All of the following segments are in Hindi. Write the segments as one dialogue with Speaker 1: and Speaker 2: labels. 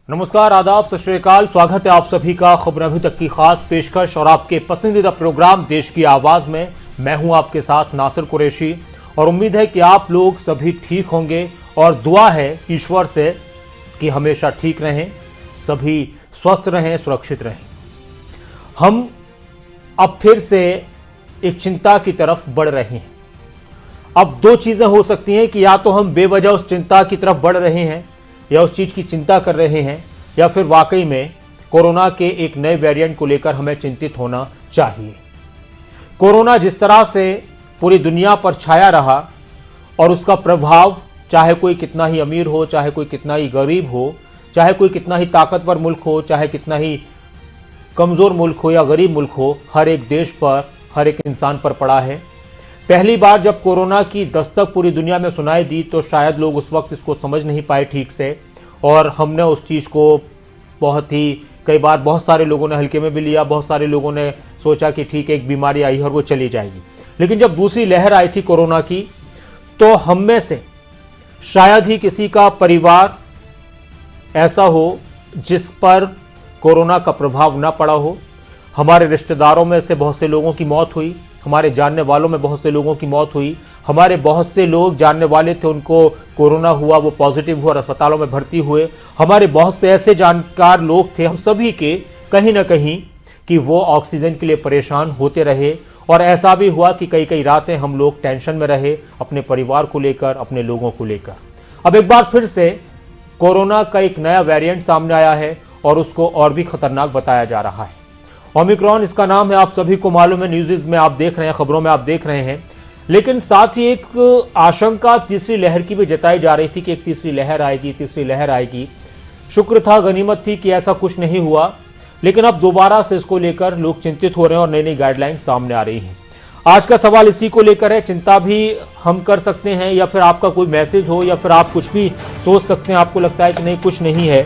Speaker 1: नमस्कार, आदाब, सत श्री अकाल। स्वागत है आप सभी का खबर अभी तक की खास पेशकश और आपके पसंदीदा प्रोग्राम देश की आवाज में। मैं हूं आपके साथ नासिर कुरैशी और उम्मीद है कि आप लोग सभी ठीक होंगे और दुआ है ईश्वर से कि हमेशा ठीक रहें, सभी स्वस्थ रहें, सुरक्षित रहें। हम अब फिर से एक चिंता की तरफ बढ़ रहे हैं। अब दो चीजें हो सकती हैं कि या तो हम बेवजह उस चिंता की तरफ बढ़ रहे हैं या उस चीज की चिंता कर रहे हैं, या फिर वाकई में कोरोना के एक नए वेरिएंट को लेकर हमें चिंतित होना चाहिए। कोरोना जिस तरह से पूरी दुनिया पर छाया रहा और उसका प्रभाव चाहे कोई कितना ही अमीर हो, चाहे कोई कितना ही गरीब हो, चाहे कोई कितना ही ताकतवर मुल्क हो, चाहे कितना ही कमजोर मुल्क हो या गरीब मुल्क हो, हर एक देश पर, हर एक इंसान पर पड़ा है। पहली बार जब कोरोना की दस्तक पूरी दुनिया में सुनाई दी तो शायद लोग उस वक्त इसको समझ नहीं पाए ठीक से, और हमने उस चीज़ को बहुत ही कई बार बहुत सारे लोगों ने हल्के में भी लिया। बहुत सारे लोगों ने सोचा कि ठीक है, एक बीमारी आई है और वो चली जाएगी। लेकिन जब दूसरी लहर आई थी कोरोना की, तो हम में से शायद ही किसी का परिवार ऐसा हो जिस पर कोरोना का प्रभाव ना पड़ा हो। हमारे रिश्तेदारों में से बहुत से लोगों की मौत हुई, हमारे जानने वालों में बहुत से लोगों की मौत हुई। हमारे बहुत से लोग जानने वाले थे, उनको कोरोना हुआ, वो पॉजिटिव हुआ और अस्पतालों में भर्ती हुए। हमारे बहुत से ऐसे जानकार लोग थे, हम सभी के कहीं ना कहीं, कि वो ऑक्सीजन के लिए परेशान होते रहे। और ऐसा भी हुआ कि कई कई रातें हम लोग टेंशन में रहे अपने परिवार को लेकर, अपने लोगों को लेकर। अब एक बार फिर से कोरोना का एक नया वेरिएंट सामने आया है और उसको और भी खतरनाक बताया जा रहा है। ओमिक्रॉन इसका नाम है, आप सभी को मालूम है, न्यूज़ में आप देख रहे हैं, खबरों में आप देख रहे हैं। लेकिन साथ ही एक आशंका तीसरी लहर की भी जताई जा रही थी कि एक तीसरी लहर आएगी, तीसरी लहर आएगी। शुक्र था, गनीमत थी कि ऐसा कुछ नहीं हुआ। लेकिन अब दोबारा से इसको लेकर लोग चिंतित हो रहे हैं और नई नई गाइडलाइंस सामने आ रही हैं। आज का सवाल इसी को लेकर है। चिंता भी हम कर सकते हैं, या फिर आपका कोई मैसेज हो, या फिर आप कुछ भी सोच सकते हैं, आपको लगता है कि नहीं कुछ नहीं है,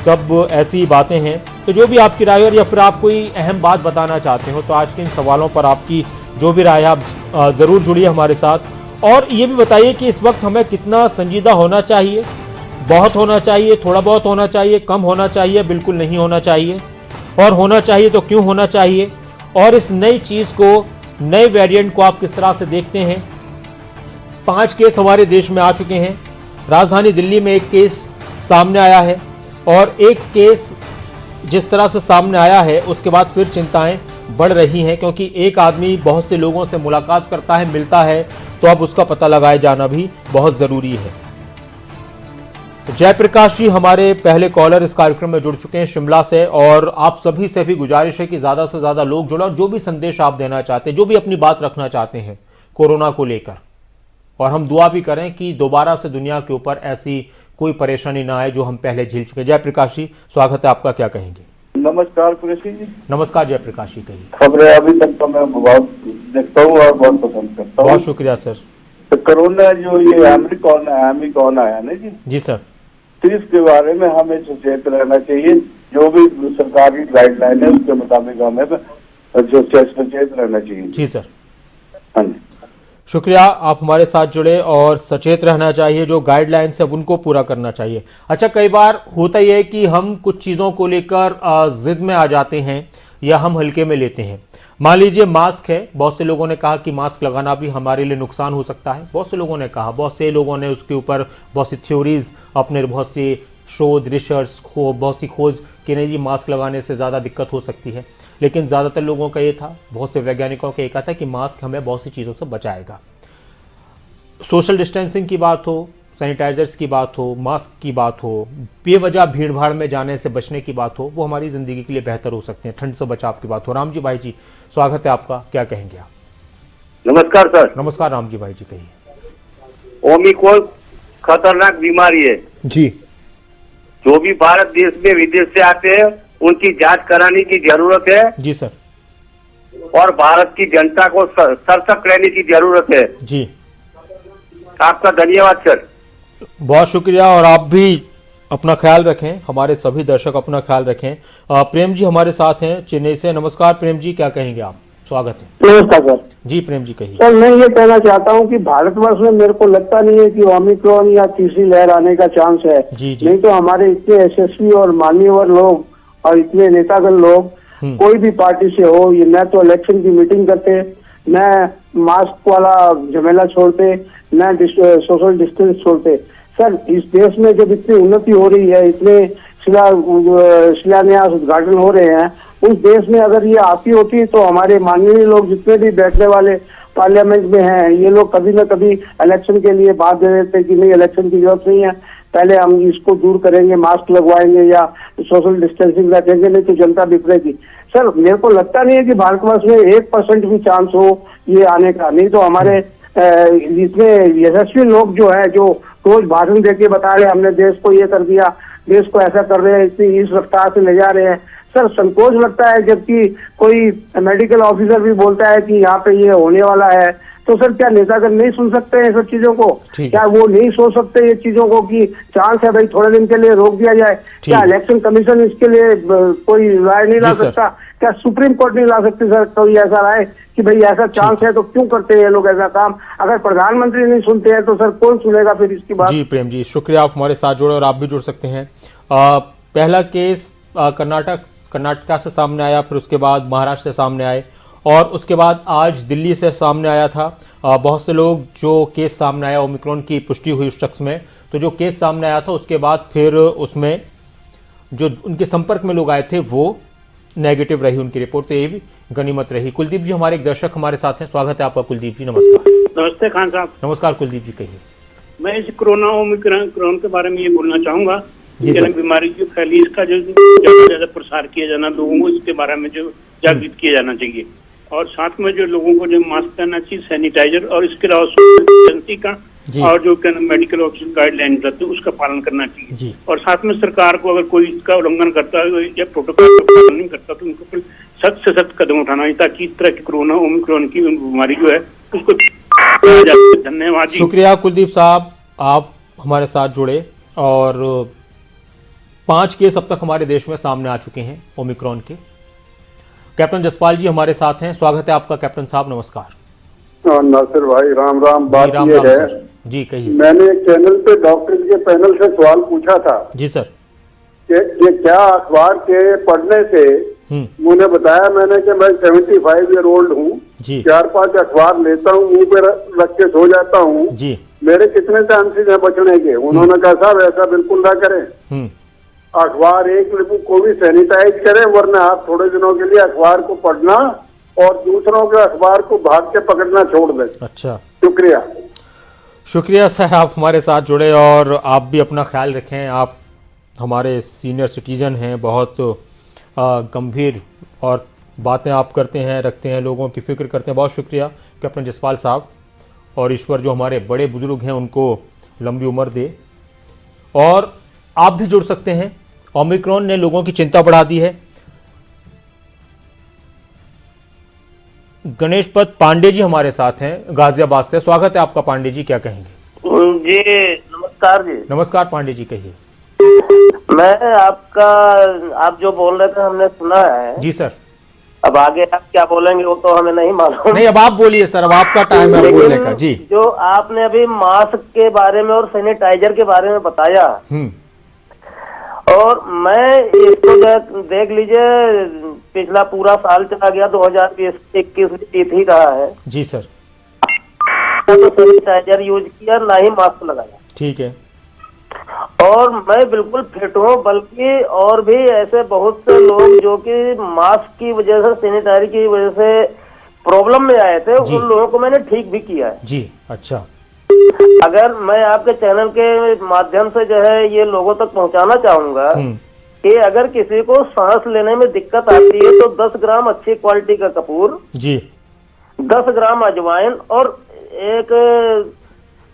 Speaker 1: सब ऐसी बातें हैं। तो जो भी आपकी राय हो, या फिर आप कोई अहम बात बताना चाहते हो, तो आज के इन सवालों पर आपकी जो भी राय है आप ज़रूर जुड़िए हमारे साथ। और ये भी बताइए कि इस वक्त हमें कितना संजीदा होना चाहिए, बहुत होना चाहिए, थोड़ा बहुत होना चाहिए, कम होना चाहिए, बिल्कुल नहीं होना चाहिए, और होना चाहिए तो क्यों होना चाहिए, और इस नई चीज़ को, नए वेरिएंट को आप किस तरह से देखते हैं। 5 केस हमारे देश में आ चुके हैं। राजधानी दिल्ली में एक केस सामने आया है, और एक केस जिस तरह से सामने आया है उसके बाद फिर चिंताएं बढ़ रही हैं, क्योंकि एक आदमी बहुत से लोगों से मुलाकात करता है, मिलता है, तो अब उसका पता लगाया जाना भी बहुत ज़रूरी है। जयप्रकाश जी हमारे पहले कॉलर इस कार्यक्रम में जुड़ चुके हैं शिमला से, और आप सभी से भी गुजारिश है कि ज़्यादा से ज़्यादा लोग जुड़े और जो भी संदेश आप देना चाहते हैं, जो भी अपनी बात रखना चाहते हैं कोरोना को लेकर, और हम दुआ भी करें कि दोबारा से दुनिया के ऊपर ऐसी कोई परेशानी ना आए जो हम पहले झेल चुके हैं। जयप्रकाश जी, स्वागत है आपका, क्या कहेंगे?
Speaker 2: नमस्कार कुरैशी जी।
Speaker 1: नमस्कार जयप्रकाश जी, कहिए।
Speaker 2: खबरें अभी तक तो मैं बहुत देखता हूँ और बहुत पसंद करता हूँ।
Speaker 1: बहुत शुक्रिया सर।
Speaker 2: तो कोरोना जो ये ओमिक्रॉन आया ना जी।
Speaker 1: जी सर।
Speaker 2: तो इसके बारे में हमें सचेत रहना चाहिए। जो भी सरकार की गाइडलाइन है उसके मुताबिक हमें सचेत रहना चाहिए।
Speaker 1: जी सर।
Speaker 2: हाँ जी,
Speaker 1: शुक्रिया, आप हमारे साथ जुड़े, और सचेत रहना चाहिए, जो गाइडलाइंस है उनको पूरा करना चाहिए। अच्छा, कई बार होता ही है कि हम कुछ चीज़ों को लेकर जिद में आ जाते हैं या हम हल्के में लेते हैं। मान लीजिए मास्क है, बहुत से लोगों ने कहा कि मास्क लगाना भी हमारे लिए नुकसान हो सकता है। बहुत से लोगों ने कहा, बहुत से लोगों ने उसके ऊपर बहुत सी थ्योरीज, अपने बहुत सी शोध, रिसर्च, बहुत सी खोज कि नहीं जी मास्क लगाने से ज़्यादा दिक्कत हो सकती है। लेकिन ज़्यादातर लोगों का ये था, बहुत से वैज्ञानिकों का ये कहा था कि मास्क हमें बहुत सी चीज़ों से बचाएगा। सोशल डिस्टेंसिंग की बात हो, सैनिटाइजर्स की बात हो, मास्क की बात हो, बेवजह भीड़ भाड़ में जाने से बचने की बात हो, वो हमारी ज़िंदगी के लिए बेहतर हो सकते हैं। ठंड से बचाव की बात हो। राम जी भाई जी, स्वागत है आपका, क्या कहेंगे आप?
Speaker 3: नमस्कार सर।
Speaker 1: नमस्कार राम जी भाई जी, कहिए।
Speaker 3: ओमिक्रॉन खतरनाक बीमारी है
Speaker 1: जी।
Speaker 3: जो भी भारत देश में विदेश से आते हैं उनकी जांच कराने की जरूरत है।
Speaker 1: जी सर।
Speaker 3: और भारत की जनता को सतर्क रहने की जरूरत है।
Speaker 1: जी,
Speaker 3: आपका धन्यवाद सर।
Speaker 1: बहुत शुक्रिया, और आप भी अपना ख्याल रखें, हमारे सभी दर्शक अपना ख्याल रखें। प्रेम जी हमारे साथ हैं चेन्नई से। नमस्कार प्रेम जी, क्या कहेंगे आप? स्वागत है।
Speaker 4: नमस्कार सर।
Speaker 1: जी प्रेम जी कहिए।
Speaker 4: सर मैं ये कहना चाहता हूँ कि भारतवर्ष में मेरे को लगता नहीं है कि ओमिक्रॉन या तीसरी लहर आने का चांस है।
Speaker 1: जी जी।
Speaker 4: नहीं तो हमारे इतने यशस्वी और मान्यवर लोग और इतने नेतागण लोग कोई भी पार्टी से हो, ये न तो इलेक्शन की मीटिंग करते, न मास्क वाला झमेला छोड़ते, न सोशल डिस्टेंस छोड़ते। सर इस देश में जब इतनी उन्नति हो रही है, इतने शिलान्यास उद्घाटन हो रहे हैं, उस देश में अगर ये आती होती तो हमारे माननीय लोग जितने भी बैठने वाले पार्लियामेंट में हैं, ये लोग कभी न कभी इलेक्शन के लिए बात दे देते कि नहीं इलेक्शन की जरूरत नहीं है, पहले हम इसको दूर करेंगे, मास्क लगवाएंगे या सोशल डिस्टेंसिंग रखेंगे, नहीं तो जनता बिखरेगी। सर मेरे को लगता नहीं है कि भारतवर्ष में 1% भी चांस हो ये आने का। नहीं तो हमारे इतने यशस्वी लोग जो है, जो रोज भाषण देके बता रहे हैं हमने देश को ये कर दिया, देश को ऐसा कर रहे हैं, इतनी इस रफ्तार से ले जा रहे हैं, सर संकोच लगता है। जबकि कोई मेडिकल ऑफिसर भी बोलता है कि यहाँ पे ये होने वाला है, तो सर क्या नेतागण नहीं सुन सकते हैं सब चीजों को? क्या वो नहीं सोच सकते ये चीजों को कि चांस है भाई थोड़े दिन के लिए रोक दिया जाए? क्या इलेक्शन कमीशन इसके लिए कोई राय नहीं ला सकता? क्या सुप्रीम कोर्ट नहीं ला सकती सर कोई ऐसा राय कि भाई ऐसा चांस है तो क्यों करते हैं ये लोग ऐसा काम? अगर प्रधानमंत्री नहीं सुनते हैं तो सर कौन सुनेगा फिर इसकी बात?
Speaker 1: जी प्रेम जी शुक्रिया, आप हमारे साथ जुड़े और आप भी जुड़ सकते हैं। पहला केस कर्नाटका से सामने आया, फिर उसके बाद महाराष्ट्र से सामने आए और उसके बाद आज दिल्ली से सामने आया था। बहुत से लोग जो केस सामने आया ओमिक्रॉन की पुष्टि हुई उस शख्स में, तो जो केस सामने आया था उसके बाद फिर उसमें जो उनके संपर्क में लोग आए थे वो नेगेटिव रही उनकी रिपोर्ट, तो ये भी गनीमत रही। कुलदीप जी हमारे एक दर्शक हमारे साथ हैं, स्वागत है आपका कुलदीप जी। नमस्कार।
Speaker 5: नमस्ते खान साहब।
Speaker 1: नमस्कार कुलदीप जी कहिए।
Speaker 5: मैं इस कोरोना ओमिक्रॉन के बारे में ये बोलना चाहूंगा, जनक बीमारी जो फैली इसका जो ज्यादा प्रसार किया जाना, लोगों को इसके बारे में जो जागृत किया जाना चाहिए और साथ में जो लोगों को जो मास्क पहनना चाहिए, सैनिटाइजर और इसके अलावा सोशल डिस्टेंसिंग का और जो मेडिकल ऑफिस गाइडलाइन रहते हैं उसका पालन करना चाहिए। और साथ में सरकार को अगर कोई इसका उल्लंघन करता है या प्रोटोकॉल का पालन नहीं करता तो उनको फिर सख्त से सख्त कदम उठाना है ताकि इस तरह की कोरोना ओमिक्रॉन की बीमारी जो है उसको। धन्यवाद जी।
Speaker 1: शुक्रिया कुलदीप साहब, आप हमारे साथ जुड़े और 5 केस अब तक हमारे देश में सामने आ चुके हैं ओमिक्रॉन के। कैप्टन जसपाल जी हमारे साथ हैं, स्वागत है आपका कैप्टन साहब। नमस्कार।
Speaker 2: नासिर भाई राम राम। बात
Speaker 1: राम
Speaker 2: ये
Speaker 1: राम
Speaker 2: है
Speaker 1: सर। जी कहिए।
Speaker 2: मैंने एक चैनल पे डॉक्टर के पैनल से सवाल पूछा था।
Speaker 1: जी सर।
Speaker 2: कि क्या अखबार के पढ़ने से, मुझे बताया मैंने कि मैं 75 ईयर ओल्ड हूँ, 4-5 अखबार लेता हूँ, मुंह पे रख के सो जाता हूँ, मेरे कितने चांसेस हैं बचने के? उन्होंने कहा साहब ऐसा बिल्कुल ना करें, अखबार एक को भी सैनिटाइज करें, वरना आप थोड़े दिनों के लिए अखबार को पढ़ना और दूसरों के अखबार को भाग के पकड़ना छोड़ दें। अच्छा शुक्रिया।
Speaker 1: शुक्रिया सर, आप हमारे साथ जुड़े और आप भी अपना ख्याल रखें। आप हमारे सीनियर सिटीजन हैं, बहुत गंभीर और बातें आप करते हैं, रखते हैं, लोगों की फिक्र करते हैं। बहुत शुक्रिया कैप्टन जसपाल साहब, और ईश्वर जो हमारे बड़े बुजुर्ग हैं उनको लंबी उम्र दे। और आप भी जुड़ सकते हैं। ओमिक्रॉन ने लोगों की चिंता बढ़ा दी है। गणेश पत पांडे जी हमारे साथ हैं गाजियाबाद से, स्वागत है आपका पांडे जी, क्या कहेंगे?
Speaker 6: जी नमस्कार जी।
Speaker 1: नमस्कार पांडे जी कहिए।
Speaker 6: मैं आप जो बोल रहे थे हमने सुना है।
Speaker 1: जी सर।
Speaker 6: अब आगे आप क्या बोलेंगे वो तो हमें नहीं मालूम।
Speaker 1: नहीं अब आप बोलिए सर, अब आपका टाइम है बोलने का। जी
Speaker 6: जो आपने अभी मास्क के बारे में और सैनिटाइजर के बारे में बताया, और मैं इसको देख लीजिए पिछला पूरा साल चला गया, 2021 बीत ही रहा है।
Speaker 1: जी सर।
Speaker 6: तो सैनिटाइजर यूज किया, ना ही मास्क लगाया।
Speaker 1: ठीक है।
Speaker 6: और मैं बिल्कुल फिट हूँ, बल्कि और भी ऐसे बहुत से लोग जो कि मास्क की वजह से, सैनिटाइजर की वजह से प्रॉब्लम में आए थे, उन लोगों को मैंने ठीक भी किया है।
Speaker 1: जी अच्छा।
Speaker 6: अगर मैं आपके चैनल के माध्यम से जो है ये लोगों तक पहुंचाना चाहूंगा कि अगर किसी को सांस लेने में दिक्कत आती है तो 10 ग्राम अच्छी क्वालिटी का कपूर, जी 10 ग्राम अजवाइन और एक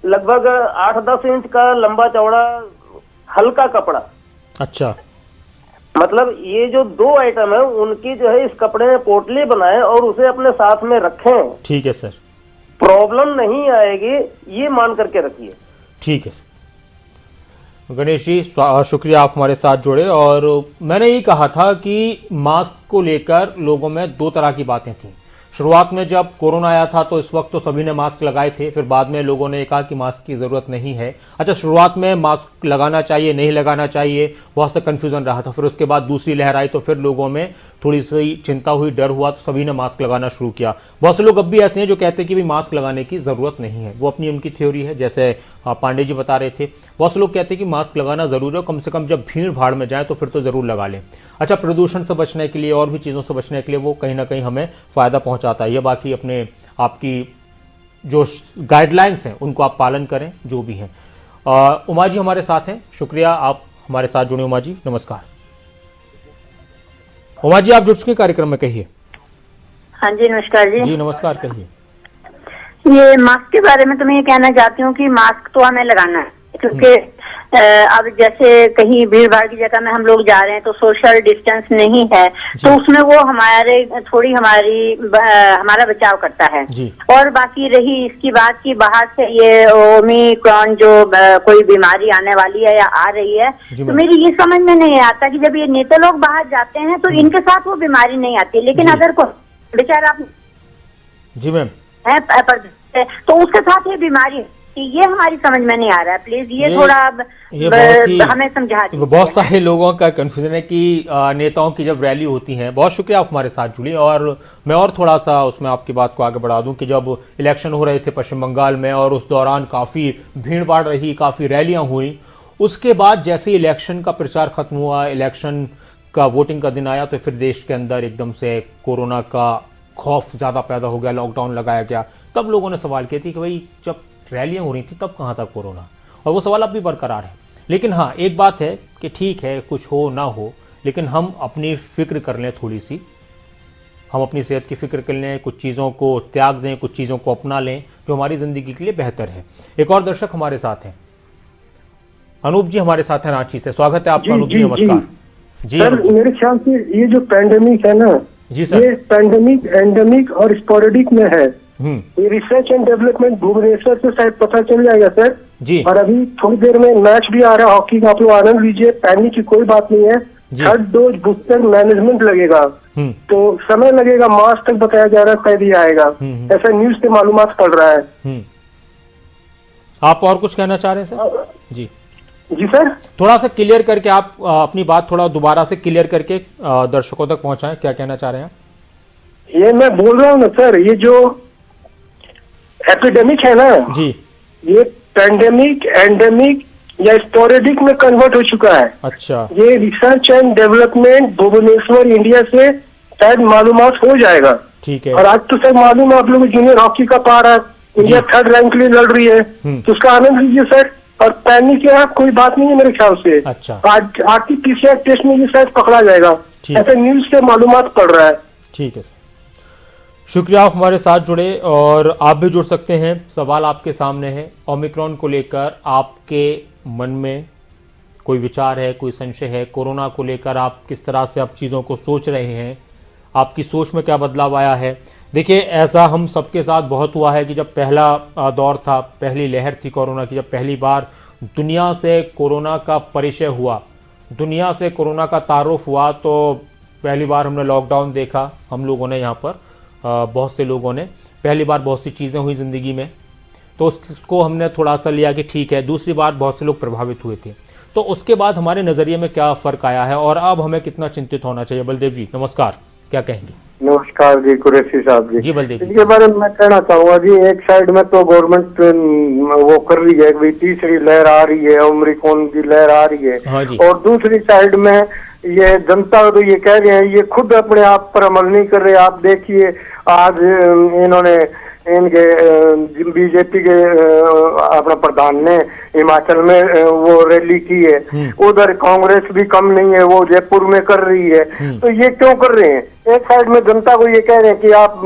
Speaker 6: लगभग 8-10 इंच का लंबा चौड़ा हल्का कपड़ा।
Speaker 1: अच्छा।
Speaker 6: मतलब ये जो 2 आइटम है उनकी जो है इस कपड़े में पोटली बनाएं और उसे अपने साथ में रखें।
Speaker 1: ठीक है सर।
Speaker 6: प्रॉब्लम नहीं आएगी, ये मान करके रखिए।
Speaker 1: ठीक है सर। गणेश जी शुक्रिया, आप हमारे साथ जुड़े। और मैंने ये कहा था कि मास्क को लेकर लोगों में 2 तरह की बातें थी। शुरुआत में जब कोरोना आया था तो इस वक्त तो सभी ने मास्क लगाए थे, फिर बाद में लोगों ने कहा कि मास्क की ज़रूरत नहीं है। अच्छा, शुरुआत में मास्क लगाना चाहिए नहीं लगाना चाहिए बहुत सा कन्फ्यूज़न रहा था, फिर उसके बाद दूसरी लहर आई तो फिर लोगों में थोड़ी सी चिंता हुई, डर हुआ, तो सभी ने मास्क लगाना शुरू किया। बहुत से लोग अब भी ऐसे हैं जो कहते हैं कि भाई मास्क लगाने की ज़रूरत नहीं है, वो अपनी उनकी थ्योरी है, जैसे पांडे जी बता रहे थे। बहुत से लोग कहते हैं कि मास्क लगाना ज़रूरी है, कम से कम जब भीड़ भाड़ में जाए तो फिर तो ज़रूर लगा लें। अच्छा, प्रदूषण से बचने के लिए और भी चीज़ों से बचने के लिए वो कहीं ना कहीं हमें फ़ायदा पहुंचाता है। ये बाकी अपने आपकी जो गाइडलाइंस हैं उनको आप पालन करें, जो भी हैं। उमा जी हमारे साथ हैं, शुक्रिया आप हमारे साथ जुड़े। उमा जी नमस्कार। उमा जी आप जुड़ चुके कार्यक्रम में, कहिए।
Speaker 7: हाँ जी नमस्कार जी।
Speaker 1: जी नमस्कार, कहिए।
Speaker 7: ये मास्क के बारे में तो मैं ये कहना चाहती हूँ कि मास्क तो हमें लगाना है, क्योंकि अब जैसे कहीं भीड़ भाड़ की जगह में हम लोग जा रहे हैं तो सोशल डिस्टेंस नहीं है, तो उसमें वो हमारा बचाव करता है। और बाकी रही इसकी बात की बाहर से ये ओमिक्रॉन जो कोई बीमारी आने वाली है या आ रही है, तो मेरी ये समझ में नहीं आता कि जब ये नेता लोग बाहर जाते हैं तो इनके साथ वो बीमारी नहीं आती, लेकिन अगर कोई बेचारा
Speaker 1: जी मैम
Speaker 7: है तो उसके साथ ये बीमारी, ये हमारी समझ में नहीं आ रहा है। प्लीज ये थोड़ा हमें समझा दीजिए।
Speaker 1: बहुत सारे लोगों का कंफ्यूजन है कि नेताओं की जब रैली होती है, बहुत शुक्रिया आप हमारे साथ जुड़े। और मैं और थोड़ा सा उसमें आपकी बात को आगे बढ़ा दूं कि जब इलेक्शन हो रहे थे पश्चिम बंगाल में और उस दौरान काफ़ी भीड़ भाड़ रही, काफ़ी रैलियाँ हुई, उसके बाद जैसे ही इलेक्शन का प्रचार खत्म हुआ, इलेक्शन का वोटिंग का दिन आया, तो फिर देश के अंदर एकदम से कोरोना का खौफ ज़्यादा पैदा हो गया, लॉकडाउन लगाया गया। तब लोगों ने सवाल किए थे कि भाई जब रैलियाँ हो रही थी तब कहाँ था कोरोना, और वो सवाल अब भी बरकरार है। लेकिन हाँ, एक बात है कि ठीक है कुछ हो ना हो, लेकिन हम अपनी फ़िक्र कर लें थोड़ी सी, हम अपनी सेहत की फ़िक्र कर लें, कुछ चीज़ों को त्याग दें, कुछ चीज़ों को अपना लें जो हमारी ज़िंदगी के लिए बेहतर है। एक और दर्शक हमारे साथ हैं, अनूप जी हमारे साथ हैं रांची से। स्वागत है आपका अनूप जी, नमस्कार। जी
Speaker 8: सर, मेरे ख्याल से ये जो पैंडेमिक है ना,
Speaker 1: जी सर,
Speaker 8: ये पैंडेमिक एंडेमिक और स्पोरेडिक में है। ये रिसर्च एंड डेवलपमेंट भुवनेश्वर से शायद पता चल जाएगा सर
Speaker 1: जी।
Speaker 8: और अभी थोड़ी देर में मैच भी आ रहा है हॉकी का, आप लोग आनंद लीजिए, पैनिक की कोई बात नहीं है। 3rd डोज बूस्टर मैनेजमेंट लगेगा, तो समय लगेगा, मार्च तक बताया जा रहा है, तय दिया आएगा, ऐसा न्यूज से मालूमात पड़ रहा है।
Speaker 1: आप और कुछ कहना चाह रहे हैं सर? जी
Speaker 8: जी सर,
Speaker 1: थोड़ा सा क्लियर करके आप अपनी बात थोड़ा दोबारा से क्लियर करके दर्शकों तक पहुंचाएं, क्या कहना चाह रहे हैं?
Speaker 8: ये मैं बोल रहा हूँ ना सर, ये जो एपिडेमिक है ना
Speaker 1: जी,
Speaker 8: ये पैंडेमिक एंडेमिक या स्पोरेडिक में कन्वर्ट हो चुका है।
Speaker 1: अच्छा,
Speaker 8: ये research and development Bhubaneswar India से शायद मालूमात हो जाएगा।
Speaker 1: ठीक है।
Speaker 8: और आज तो सर मालूम है आप लोग जूनियर हॉकी का पारा इंडिया 3rd रैंक के लिए लड़ रही है, तो उसका आनंद लीजिए सर। और पैनिक के यहाँ कोई बात नहीं है मेरे ख्याल से।
Speaker 1: अच्छा,
Speaker 8: आज आरटीपीसीआर टेस्ट में ये शायद पकड़ा जाएगा, ऐसा न्यूज से मालूमात पड़ रहा है।
Speaker 1: ठीक है सर, शुक्रिया आप हमारे साथ जुड़े, और आप भी जुड़ सकते हैं। सवाल आपके सामने है, ओमिक्रॉन को लेकर आपके मन में कोई विचार है, कोई संशय है? कोरोना को लेकर आप किस तरह से अब चीज़ों को सोच रहे हैं? आपकी सोच में क्या बदलाव आया है? देखिए, ऐसा हम सबके साथ बहुत हुआ है कि जब पहला दौर था, पहली लहर थी कोरोना की, जब पहली बार दुनिया से कोरोना का परिचय हुआ, दुनिया से कोरोना का तारुफ हुआ, तो पहली बार हमने लॉकडाउन देखा। हम लोगों ने यहाँ पर बहुत से लोगों ने पहली बार बहुत सी चीज़ें हुई ज़िंदगी में, तो उसको हमने थोड़ा सा लिया कि ठीक है। दूसरी बार बहुत से लोग प्रभावित हुए थे, तो उसके बाद हमारे नज़रिए में क्या फ़र्क आया है और अब हमें कितना चिंतित होना चाहिए? बलदेव जी नमस्कार, क्या कहेंगे?
Speaker 2: नमस्कार जी, कुरैशी साहब जी।
Speaker 1: जी बलदेव जी,
Speaker 2: इसके बारे में मैं कहना चाहूंगा जी, एक साइड में तो गवर्नमेंट वो कर रही है कि तीसरी लहर आ रही है, ओमिक्रॉन की लहर आ रही है।
Speaker 1: हाँ जी।
Speaker 2: और दूसरी साइड में ये जनता तो ये कह रहे हैं, ये खुद अपने आप पर अमल नहीं कर रहे। आप देखिए आज इन्होंने इनके बीजेपी के अपना प्रधान ने हिमाचल में वो रैली की है, उधर कांग्रेस भी कम नहीं है, वो जयपुर में कर रही है। तो ये क्यों कर रहे हैं? एक साइड में जनता को ये कह रहे हैं कि आप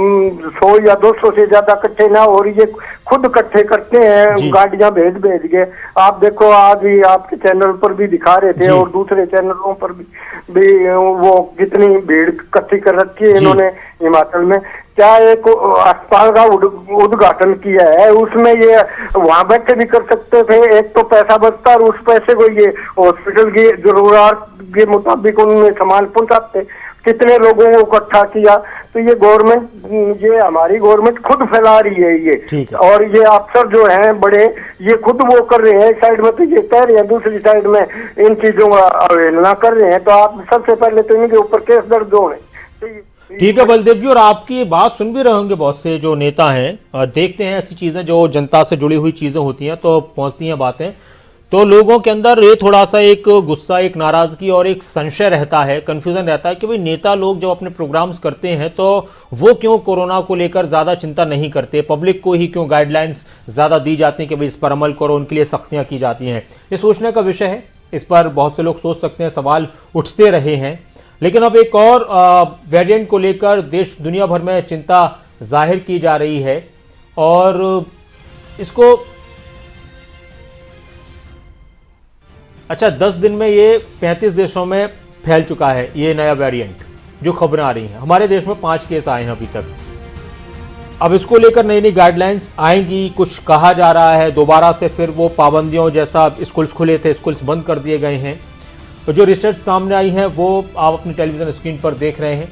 Speaker 2: 100 या 200 से ज्यादा इकट्ठे ना, और ये खुद इकट्ठे करते हैं गाड़ियां भेज के। आप देखो आज ही आपके चैनल पर भी दिखा रहे थे और दूसरे चैनलों पर भी वो कितनी भीड़ इकट्ठी कर रखी है इन्होंने हिमाचल में। क्या एक अस्पताल का उद्घाटन किया है, उसमें ये वहां बैठे भी कर सकते थे, एक तो पैसा बचता और उस पैसे को ये हॉस्पिटल की जरूरत के मुताबिक उनमें सामान पहुंचाते।
Speaker 8: कितने लोगों को इकट्ठा किया। तो ये गवर्नमेंट, ये हमारी गवर्नमेंट खुद फैला रही है ये, और ये अफसर जो हैं बड़े, ये खुद वो कर रहे हैं। एक साइड में तो ये कह रहे हैं, दूसरी साइड में इन चीजों का अवहेलना कर रहे हैं। तो आप सबसे पहले तो इनके ऊपर केस दर्ज होने।
Speaker 1: ठीक है बलदेव जी, और आपकी बात सुन भी रहे होंगे बहुत से जो नेता हैं। देखते हैं ऐसी चीजें जो जनता से जुड़ी हुई चीजें होती हैं तो पहुंचती हैं बातें, तो लोगों के अंदर ये थोड़ा सा एक गुस्सा, एक नाराजगी और एक संशय रहता है, कंफ्यूजन रहता है कि भाई नेता लोग जब अपने प्रोग्राम्स करते हैं तो वो क्यों कोरोना को लेकर ज़्यादा चिंता नहीं करते, पब्लिक को ही क्यों गाइडलाइंस ज़्यादा दी जाती हैं कि भाई इस पर अमल करो, उनके लिए सख्तियाँ की जाती हैं। ये सोचने का विषय है, इस पर बहुत से लोग सोच सकते हैं, सवाल उठते रहे हैं। लेकिन अब एक और वेरिएंट को लेकर देश दुनिया भर में चिंता जाहिर की जा रही है और इसको 10 दिन में ये 35 देशों में फैल चुका है ये नया वेरिएंट, जो खबरें आ रही हैं। हमारे देश में 5 केस आए हैं अभी तक। अब इसको लेकर नई नई गाइडलाइंस आएंगी, कुछ कहा जा रहा है दोबारा से फिर वो पाबंदियों जैसा, स्कूल्स खुले थे, स्कूल्स बंद कर दिए गए हैं। तो जो रिसर्च सामने आई है वो आप अपनी टेलीविजन स्क्रीन पर देख रहे हैं।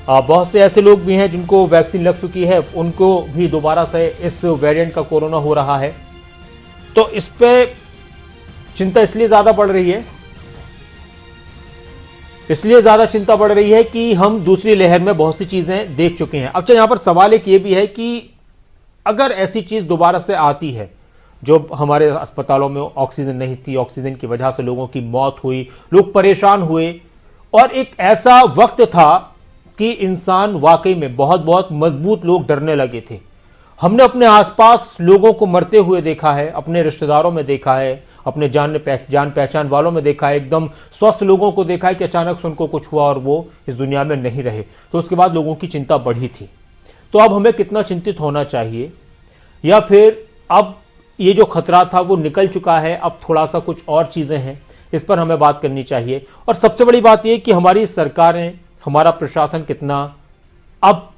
Speaker 1: बहुत से ऐसे लोग भी हैं जिनको वैक्सीन लग चुकी है, उनको भी दोबारा से इस वेरिएंट का कोरोना हो रहा है। तो इस पे चिंता इसलिए ज्यादा बढ़ रही है, चिंता बढ़ रही है कि हम दूसरी लहर में बहुत सी चीजें देख चुके हैं। अब यहां पर सवाल एक ये भी है कि अगर ऐसी चीज दोबारा से आती है, जो हमारे अस्पतालों में ऑक्सीजन नहीं थी, ऑक्सीजन की वजह से लोगों की मौत हुई, लोग परेशान हुए, और एक ऐसा वक्त था कि इंसान वाकई में बहुत मजबूत लोग डरने लगे थे। हमने अपने आसपास लोगों को मरते हुए देखा है, अपने रिश्तेदारों में देखा है, अपने जान पहचान वालों में देखा है, एकदम स्वस्थ लोगों को देखा है कि अचानक से उनको कुछ हुआ और वो इस दुनिया में नहीं रहे। तो उसके बाद लोगों की चिंता बढ़ी थी। तो अब हमें कितना चिंतित होना चाहिए, या फिर अब ये जो खतरा था वो निकल चुका है, अब थोड़ा सा कुछ और चीज़ें हैं, इस पर हमें बात करनी चाहिए। और सबसे बड़ी बात ये कि हमारी सरकारें, हमारा प्रशासन कितना अब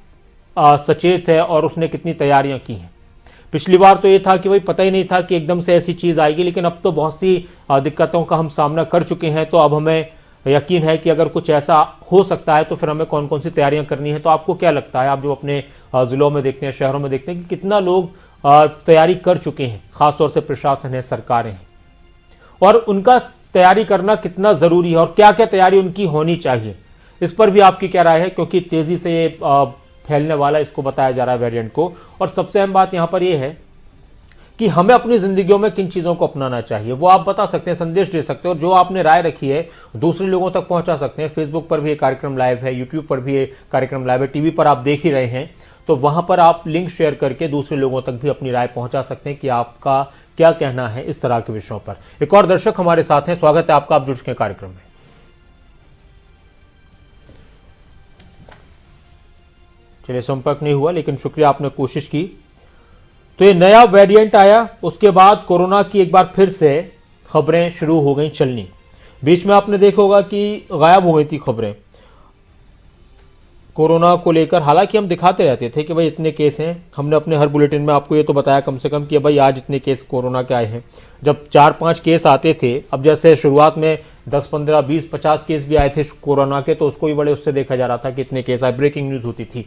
Speaker 1: सचेत है और उसने कितनी तैयारियां की हैं। पिछली बार तो ये था कि भाई पता ही नहीं था कि एकदम से ऐसी चीज़ आएगी, लेकिन अब तो बहुत सी दिक्कतों का हम सामना कर चुके हैं। तो अब हमें यकीन है कि अगर कुछ ऐसा हो सकता है तो फिर हमें कौन कौन सी तैयारियां करनी है। तो आपको क्या लगता है, आप जो अपने ज़िलों में देखते हैं, शहरों में देखते हैं कि कितना लोग तैयारी कर चुके हैं, खासतौर से प्रशासन है, सरकारें हैं, और उनका तैयारी करना कितना ज़रूरी है और क्या क्या तैयारी उनकी होनी चाहिए, इस पर भी आपकी क्या राय है? क्योंकि तेज़ी से ये फैलने वाला इसको बताया जा रहा है वेरिएंट को। और सबसे अहम बात यहाँ पर यह है कि हमें अपनी ज़िंदगियों में किन चीज़ों को अपनाना चाहिए, वो आप बता सकते हैं, संदेश दे सकते हैं, और जो आपने राय रखी है दूसरे लोगों तक पहुँचा सकते हैं। फेसबुक पर भी ये कार्यक्रम लाइव है, यूट्यूब पर भी ये कार्यक्रम लाइव है, टीवी पर आप देख ही रहे हैं, तो वहाँ पर आप लिंक शेयर करके दूसरे लोगों तक भी अपनी राय पहुँचा सकते हैं कि आपका क्या कहना है इस तरह के विषयों पर। एक और दर्शक हमारे साथ हैं, स्वागत है आपका, आप जुड़ चुके हैं कार्यक्रम में। चलिए, संपर्क नहीं हुआ, लेकिन शुक्रिया, आपने कोशिश की। तो ये नया वेरिएंट आया, उसके बाद कोरोना की एक बार फिर से खबरें शुरू हो गई चलनी। बीच में आपने देखा होगा कि गायब हो गई थी खबरें कोरोना को लेकर। हालांकि हम दिखाते रहते थे कि भाई इतने केस हैं, हमने अपने हर बुलेटिन में आपको ये तो बताया कम से कम कि भाई आज इतने केस कोरोना के आए हैं। जब 4-5 केस आते थे, अब जैसे शुरुआत में 10, 15, 20, 50 केस भी आए थे कोरोना के, तो उसको भी बड़े उससे देखा जा रहा था कि इतने केस आए, ब्रेकिंग न्यूज़ होती थी।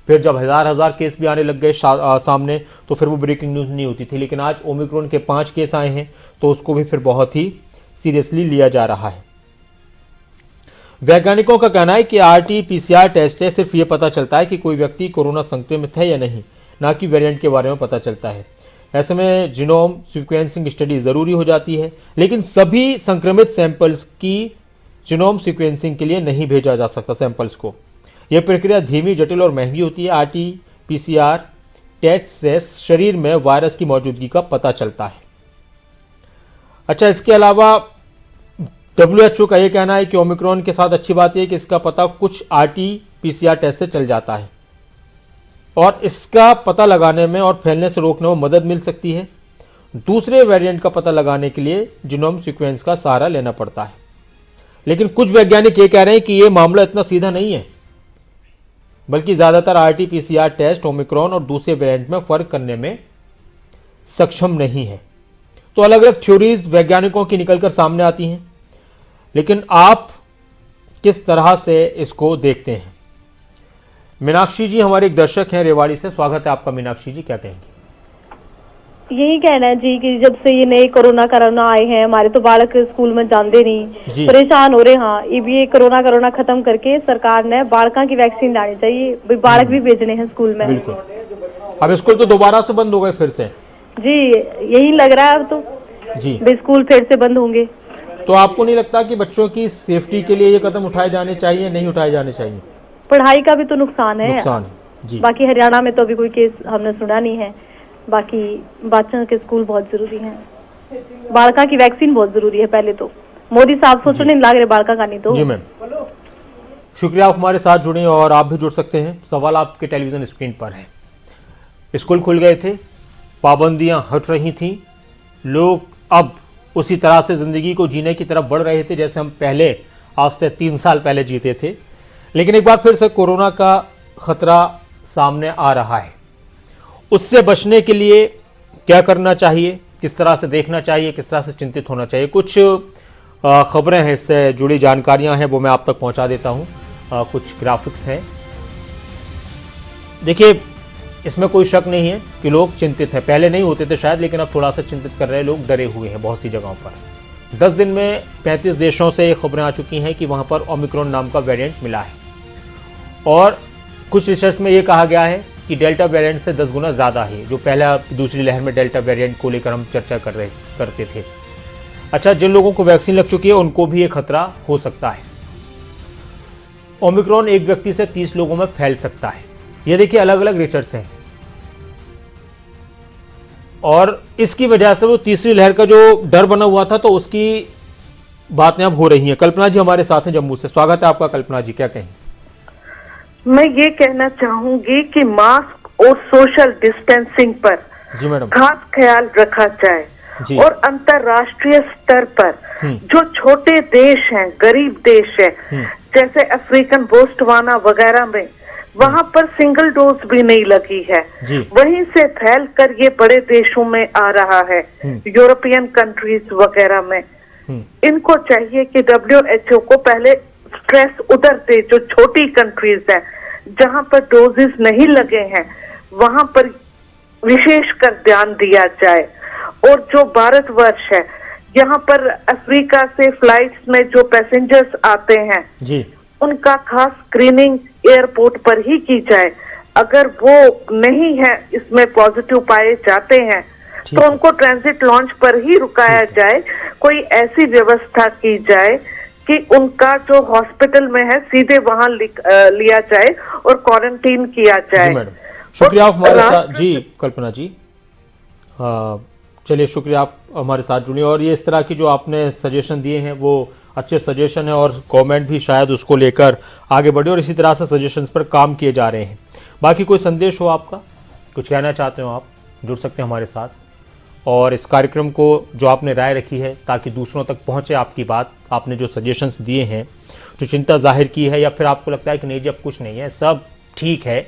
Speaker 1: फिर जब हज़ार केस भी आने लग गए सामने, तो फिर वो ब्रेकिंग न्यूज़ नहीं होती थी। लेकिन आज ओमिक्रॉन के 5 केस आए हैं, तो उसको भी फिर बहुत ही सीरियसली लिया जा रहा है। वैज्ञानिकों का कहना है कि RT-PCR टेस्ट से सिर्फ ये पता चलता है कि कोई व्यक्ति कोरोना संक्रमित है या नहीं, ना कि वेरिएंट के बारे में पता चलता है। ऐसे में जीनोम सीक्वेंसिंग स्टडी ज़रूरी हो जाती है, लेकिन सभी संक्रमित सैंपल्स की जीनोम सीक्वेंसिंग के लिए नहीं भेजा जा सकता सैंपल्स को। यह प्रक्रिया धीमी, जटिल और महंगी होती है। RT-PCR टेस्ट से शरीर में वायरस की मौजूदगी का पता चलता है। अच्छा, इसके अलावा WHO का यह कहना है कि ओमिक्रॉन के साथ अच्छी बात यह है कि इसका पता कुछ RT-PCR टेस्ट से चल जाता है और इसका पता लगाने में और फैलने से रोकने में मदद मिल सकती है। दूसरे वेरिएंट का पता लगाने के लिए जीनोम सीक्वेंस का सहारा लेना पड़ता है। लेकिन कुछ वैज्ञानिक ये कह रहे हैं कि यह मामला इतना सीधा नहीं है, बल्कि ज़्यादातर RT-PCR टेस्ट ओमिक्रॉन और दूसरे वेरिएंट में फ़र्क करने में सक्षम नहीं है। तो अलग अलग थ्योरीज वैज्ञानिकों की निकलकर सामने आती हैं, लेकिन आप किस तरह से इसको देखते हैं। मीनाक्षी जी हमारे एक दर्शक हैं रेवाड़ी से, स्वागत है आपका। मीनाक्षी जी क्या कहेंगी?
Speaker 9: यही कहना है जी कि जब से ये नए कोरोना आए हैं, हमारे तो बालक स्कूल में जाते नहीं, परेशान हो रहे। हाँ, ये कोरोना खत्म करके सरकार ने बालका की वैक्सीन लानी चाहिए, बालक भी भेजने हैं स्कूल में।
Speaker 1: बिल्कुल। अब स्कूल तो दोबारा से बंद हो गए फिर से
Speaker 9: जी, यही लग रहा है अब तो जी स्कूल फिर से बंद होंगे।
Speaker 1: तो आपको नहीं लगता कि बच्चों की सेफ्टी के लिए ये कदम उठाए जाने चाहिए, नहीं उठाए जाने चाहिए?
Speaker 9: पढ़ाई का भी तो नुकसान है
Speaker 1: जी।
Speaker 9: बाकी हरियाणा में तो अभी कोई केस हमने सुना नहीं है। बाकी बच्चों के स्कूल बहुत जरूरी हैं, बालका की वैक्सीन बहुत जरूरी है। पहले तो मोदी साहब सोचने नहीं लग रहे बालका का, नहीं तो
Speaker 1: जी मैम। शुक्रिया आप हमारे साथ जुड़े और आप भी जुड़ सकते हैं। सवाल आपके टेलीविजन स्क्रीन पर है। स्कूल खुल गए थे, पाबंदियां हट रही थीं, लोग अब उसी तरह से ज़िंदगी को जीने की तरफ बढ़ रहे थे जैसे हम पहले आज से 3 साल पहले जीते थे। लेकिन एक बार फिर से कोरोना का खतरा सामने आ रहा है। उससे बचने के लिए क्या करना चाहिए, किस तरह से देखना चाहिए, किस तरह से चिंतित होना चाहिए, कुछ खबरें हैं, इससे जुड़ी जानकारियां हैं, वो मैं आप तक पहुंचा देता हूं। कुछ ग्राफिक्स हैं। देखिए, इसमें कोई शक नहीं है कि लोग चिंतित हैं। पहले नहीं होते थे शायद, लेकिन अब थोड़ा सा चिंतित कर रहे हैं लोग, डरे हुए हैं बहुत सी जगहों पर। 10 दिन में 35 देशों से खबरें आ चुकी हैं कि वहां पर ओमिक्रॉन नाम का वेरिएंट मिला है और कुछ रिसर्च में ये कहा गया है कि डेल्टा वेरिएंट से 10 गुना ज़्यादा है, जो पहला दूसरी लहर में डेल्टा वेरिएंट को लेकर हम चर्चा करते थे। अच्छा, जिन लोगों को वैक्सीन लग चुकी है उनको भी ये खतरा हो सकता है। ओमिक्रॉन एक व्यक्ति से 30 लोगों में फैल सकता है। ये देखिए, अलग अलग रिसर्च हैं और इसकी वजह से वो तीसरी लहर का जो डर बना हुआ था तो उसकी बातें अब हो रही हैं। कल्पना जी हमारे साथ हैं जम्मू से, स्वागत है आपका। कल्पना जी क्या कहें?
Speaker 10: मैं ये कहना चाहूंगी कि मास्क और सोशल डिस्टेंसिंग पर
Speaker 1: जी मैडम
Speaker 10: खास ख्याल रखा जाए और अंतर्राष्ट्रीय स्तर पर जो छोटे देश हैं, गरीब देश है, जैसे अफ्रीकन बोस्टवाना वगैरह में, वहां पर सिंगल डोज भी नहीं लगी है, वहीं से फैल कर ये बड़े देशों में आ रहा है, यूरोपियन कंट्रीज वगैरह में। इनको चाहिए कि WHO को पहले स्ट्रेस उधर दे, जो छोटी कंट्रीज है जहां पर डोजेस नहीं लगे हैं वहां पर विशेष कर ध्यान दिया जाए। और जो भारतवर्ष है, यहाँ पर अफ्रीका से फ्लाइट्स में जो पैसेंजर्स आते हैं जी, उनका खास स्क्रीनिंग एयरपोर्ट पर ही की जाए। अगर वो नहीं है, इसमें पॉजिटिव पाए जाते हैं तो उनको ट्रांजिट लॉन्च पर ही रुकाया जाए। कोई ऐसी व्यवस्था की जाए कि उनका जो हॉस्पिटल में है सीधे वहां लिया जाए और क्वारंटीन किया जाए।
Speaker 1: शुक्रिया आप हमारे साथ जी। कल्पना जी, चलिए शुक्रिया आप हमारे साथ जुड़े और ये इस तरह की जो आपने सजेशन दिए हैं वो अच्छे सजेशन है और गवर्नमेंट भी शायद उसको लेकर आगे बढ़े और इसी तरह से सजेशंस पर काम किए जा रहे हैं। बाकी कोई संदेश हो आपका, कुछ कहना चाहते हो आप, जुड़ सकते हैं हमारे साथ। और इस कार्यक्रम को जो आपने राय रखी है ताकि दूसरों तक पहुंचे आपकी बात, आपने जो सजेशंस दिए हैं, जो चिंता जाहिर की है, या फिर आपको लगता है कि नहीं जी अब कुछ नहीं है, सब ठीक है,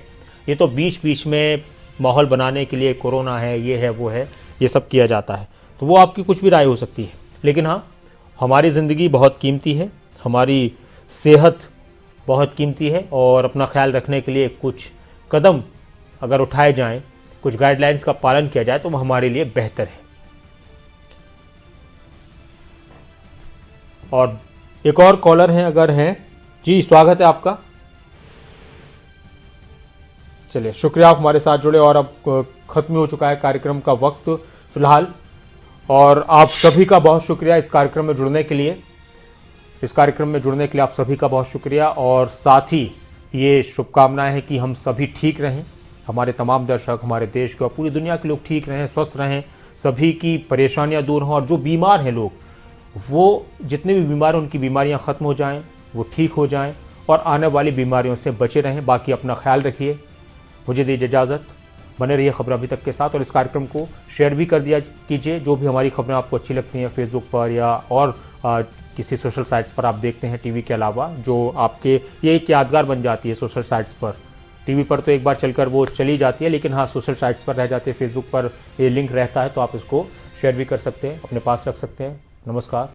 Speaker 1: ये तो बीच बीच में माहौल बनाने के लिए कोरोना है, ये है वो है, ये सब किया जाता है, तो वो आपकी कुछ भी राय हो सकती है। लेकिन हाँ, हमारी ज़िंदगी बहुत कीमती है, हमारी सेहत बहुत कीमती है और अपना ख्याल रखने के लिए कुछ कदम अगर उठाए जाएं, कुछ गाइडलाइंस का पालन किया जाए तो वो हमारे लिए बेहतर है। और एक और कॉलर हैं अगर हैं जी, स्वागत है आपका। चलिए शुक्रिया आप हमारे साथ जुड़े और अब ख़त्म हो चुका है कार्यक्रम का वक्त फ़िलहाल, और आप सभी का बहुत शुक्रिया इस कार्यक्रम में जुड़ने के लिए। इस कार्यक्रम में जुड़ने के लिए आप सभी का बहुत शुक्रिया और साथ ही ये शुभकामनाएं हैं कि हम सभी ठीक रहें, हमारे तमाम दर्शक, हमारे देश के और पूरी दुनिया के लोग ठीक रहें, स्वस्थ रहें, सभी की परेशानियां दूर हों और जो बीमार हैं लोग, वो जितने भी बीमार हैं उनकी बीमारियां ख़त्म हो जाएं, वो ठीक हो जाएं और आने वाली बीमारियों से बचे रहें। बाकी अपना ख्याल रखिए। मुझे दीजिए इजाज़त, बने रहिए खबर अभी तक के साथ और इस कार्यक्रम को शेयर भी कर दिया कीजिए। जो भी हमारी खबरें आपको अच्छी लगती हैं फेसबुक पर या और किसी सोशल साइट्स पर आप देखते हैं टीवी के अलावा, जो आपके ये एक यादगार बन जाती है सोशल साइट्स पर। टीवी पर तो एक बार चलकर वो चली जाती है, लेकिन हाँ सोशल साइट्स पर रह जाती है, फेसबुक पर ये लिंक रहता है, तो आप इसको शेयर भी कर सकते हैं, अपने पास रख सकते हैं। नमस्कार।